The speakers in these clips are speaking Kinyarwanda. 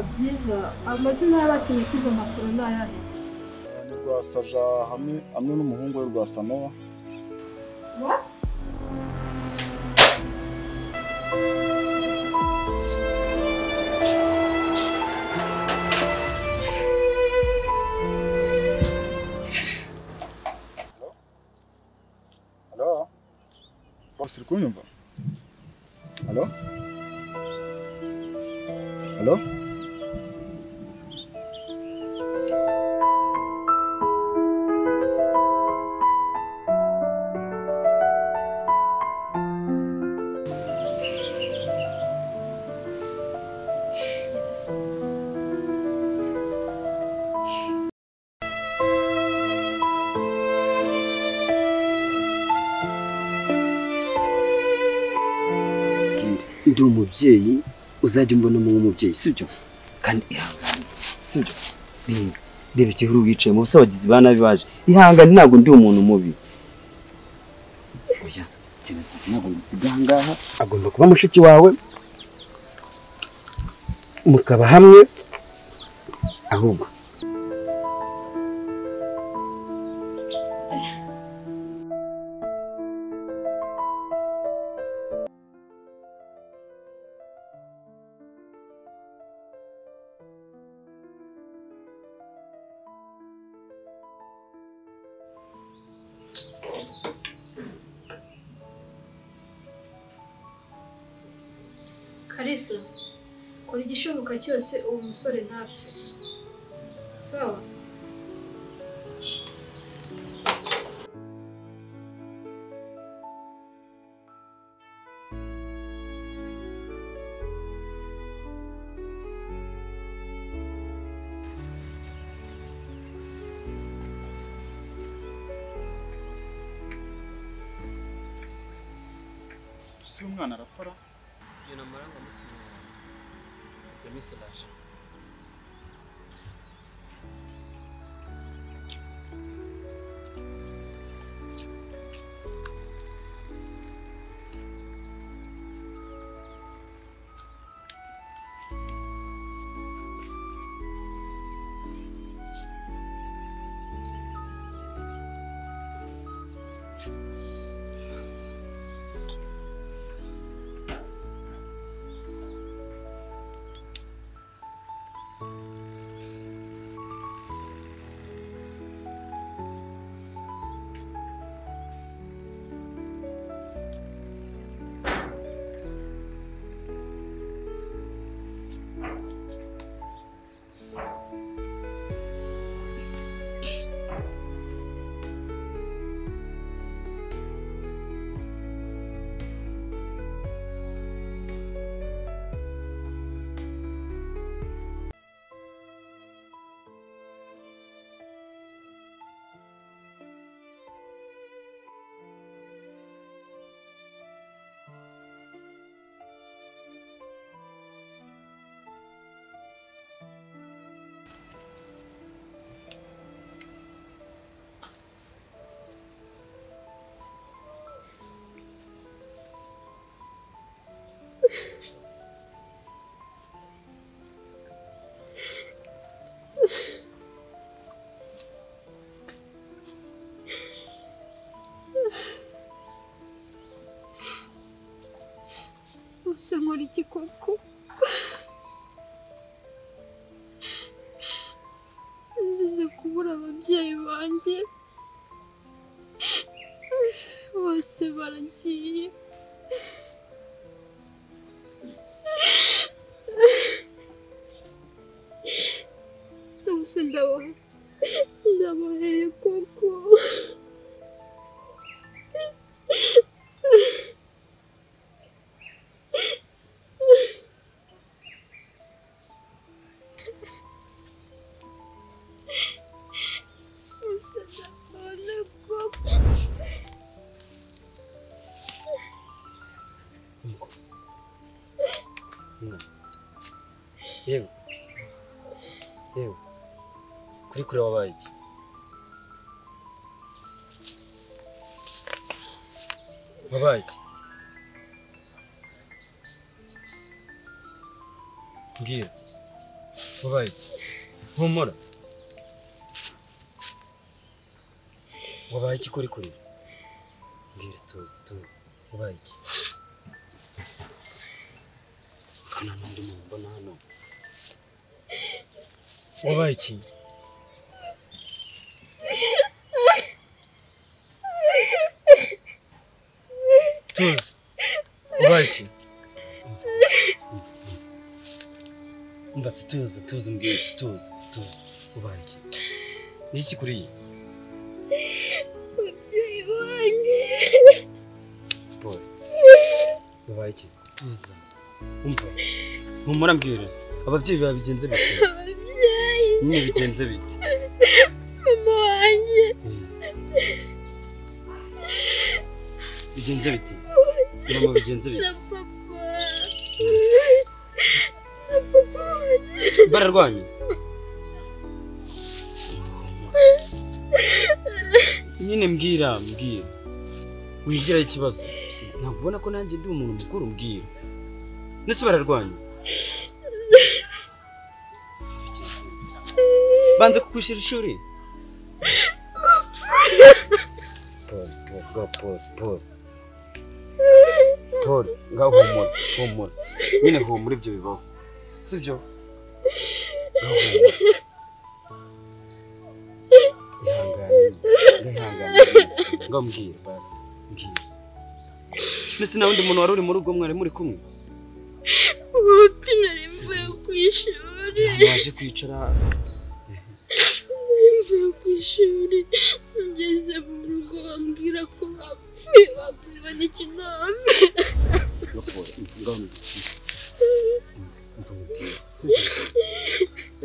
byiza amazina y'abasinye kwizo mpapuro ni ayahe? Ni Rwasaja hamwe n'umuhungu we Rwasanoa. What? Hello? Boss, uri kunyumva? Hello? Hello? Ndi umubyeyi uzajya umbonamo nk'umubyeyi sibyo kandi ihangane sibyo reba ikihuru wicaye mu bagizi ba nabi baje ihangane ntabwo ndi umuntu mubi oya ntabwo ngusiga ngaha agomba kuba mushiki wawe mukaba hamwe ahubwo Kalisa, kora igishoboka cyose uwo musore ntapfe. Sawa? Si umwana arapfara? Yena maranga mutima Demise laje. Usa nkora iki koko? Nzize kubura ababyeyi banjye bose baragiye. Usa ndabahe koko. Yewe kuri kure wabaye iki? Wabaye iki? Mbwira wabaye iki? Humura. Wabaye iki kuri kuri? Mbwira tuzi. Wabaye iki? Siko nta n'undi muntu mbona hano. Wabaye iki? Tuzi. Wabaye iki? Mbasi tuzi mbwira tuzi. Wabaye iki? Ni iki kuri iyi? Umubyeyi wanjye. Boy. Wabaye iki? Tuza. Umva. Humura mbwira. Ababyeyi babigenze bite? Ababyeyi. Nyine bigenze bite? Mama wanjye. Bigenze bite? Mama bigenze bite? Na papa wanjye. Bararwanye? Nyine mbwira. Wigiraho ikibazo. Ntabwo ubona ko nanjye ndi umuntu mukuru mbwira. Nese bararwanye? Banze kukwishira ishuri? Paul, ngaho humura. Nyine humura ibyo bibaho. Sibyo? Ihangane. Ngaho mbwira basi. Mbwira. Nese na wundi muntu wari uri mu rugo mwari muri kumwe? Ubu nari mvuye ku ishuri. Waje kwicara. Mvuye ku ishuri. Ngeze mu rugo bambwira ko bapfuye n'ikinama.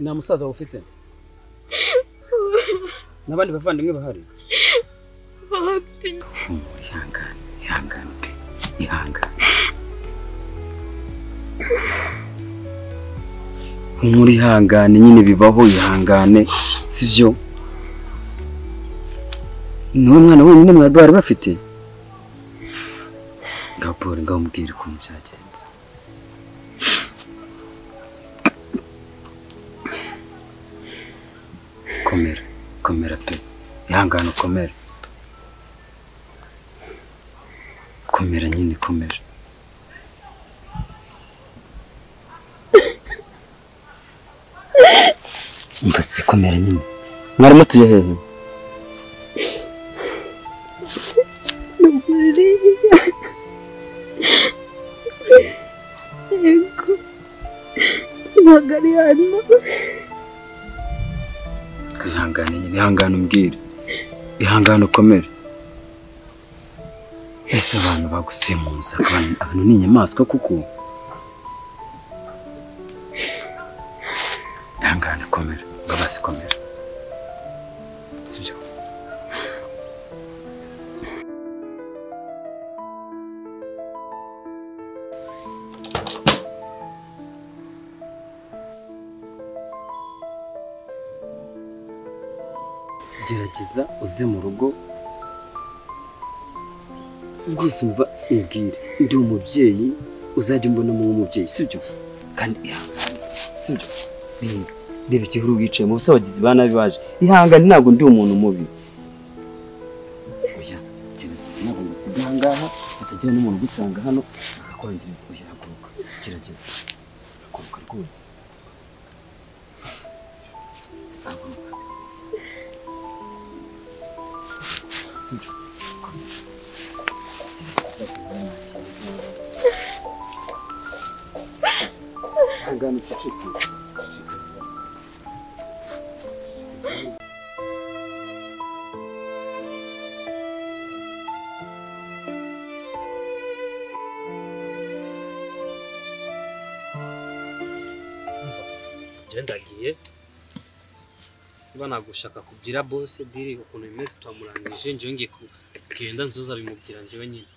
Nta musaza ufite? N'abandi bavandimwe bahari? Ihangane nyine bibaho ihangane sivyo? Niwe mwana wenyine bari bafite? Paul ngaho mbwira ukuntu byagenze. Komera pe. Ihangane komera. Komera nyine komera. Mbese komera nyine. Mwari mutuye hehe? Magari hano. Ihangane umbwire. Ihangane ukomere. Ese abantu bagusiye mu nzu abantu ni inyamaswa kuko. Ihangane komera. Ngabasi komera. Sibyo? Gerageza uze mu rugo rwose umva ubwire ndi umubyeyi uzajya umbona mu umubyeyi sibyo kandi ihangane sibyo reba igihuru wicaye mu bagizi ba nabi baje ihangane ntabwo ndi umuntu mubi oya gerageza ntabwo ngusiga ahangaha hatagira n'umuntu ugusanga hano akakwangiriza oya haguruka gerageza haguruka rwose Hangane uceceke. Ndagiye niba nagushaka kubyira boss diri ukuntu bimeze twamurangije nje ngiye kugenda nzoza bimubwira nje wenyine